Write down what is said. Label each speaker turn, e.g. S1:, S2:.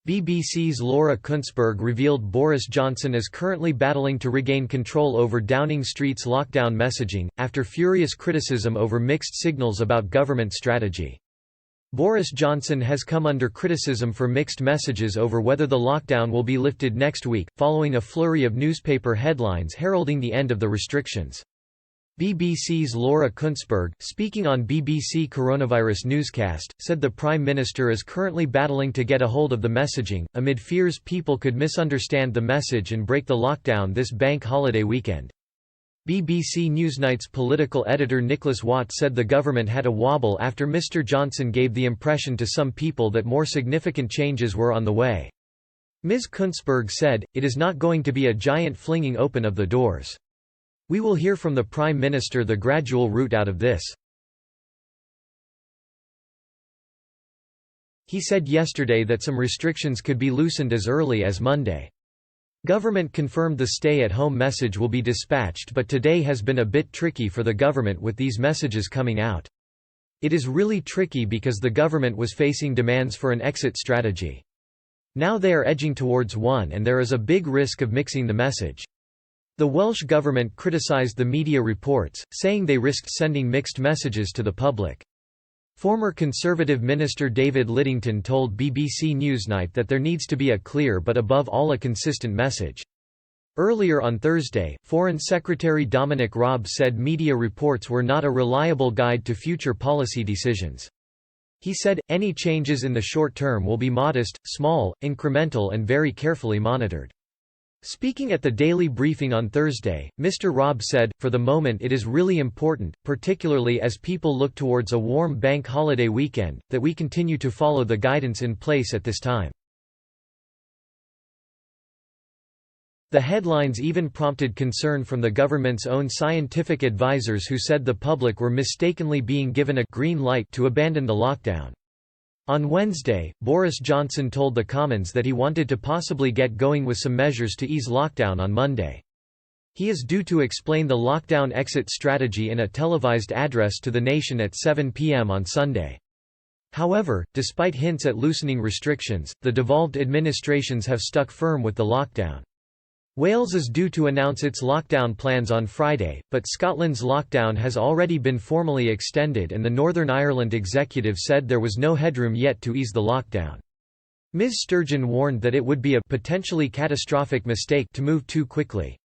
S1: BBC's Laura Kuenssberg revealed Boris Johnson is currently battling to regain control over Downing Street's lockdown messaging, after furious criticism over mixed signals about government strategy. Boris Johnson has come under criticism for mixed messages over whether the lockdown will be lifted next week, following a flurry of newspaper headlines heralding the end of the restrictions. BBC's Laura Kuenssberg, speaking on BBC Coronavirus Newscast, said the Prime Minister is currently battling to get a hold of the messaging, amid fears people could misunderstand the message and break the lockdown this bank holiday weekend. BBC Newsnight's political editor Nicholas Watt said the government had a wobble after Mr Johnson gave the impression to some people that more significant changes were on the way. Ms Kuenssberg said, "It is not going to be a giant flinging open of the doors. We will hear from the Prime Minister the gradual route out of this." He said yesterday that some restrictions could be loosened as early as Monday. Government confirmed the stay-at-home message will be dispatched, but today has been a bit tricky for the government with these messages coming out. It is really tricky because the government was facing demands for an exit strategy. Now they are edging towards one and there is a big risk of mixing the message. The Welsh government criticised the media reports, saying they risked sending mixed messages to the public. Former Conservative Minister David Lidington told BBC Newsnight that there needs to be a clear but above all a consistent message. Earlier on Thursday, Foreign Secretary Dominic Raab said media reports were not a reliable guide to future policy decisions. He said, "Any changes in the short term will be modest, small, incremental and very carefully monitored." Speaking at the daily briefing on Thursday, Mr. Raab said, "For the moment it is really important, particularly as people look towards a warm bank holiday weekend, that we continue to follow the guidance in place at this time." The headlines even prompted concern from the government's own scientific advisors who said the public were mistakenly being given a green light to abandon the lockdown. On Wednesday, Boris Johnson told the Commons that he wanted to possibly get going with some measures to ease lockdown on Monday. He is due to explain the lockdown exit strategy in a televised address to the nation at 7 p.m. on Sunday. However, despite hints at loosening restrictions, the devolved administrations have stuck firm with the lockdown. Wales is due to announce its lockdown plans on Friday, but Scotland's lockdown has already been formally extended and the Northern Ireland executive said there was no headroom yet to ease the lockdown. Ms Sturgeon warned that it would be a potentially catastrophic mistake to move too quickly.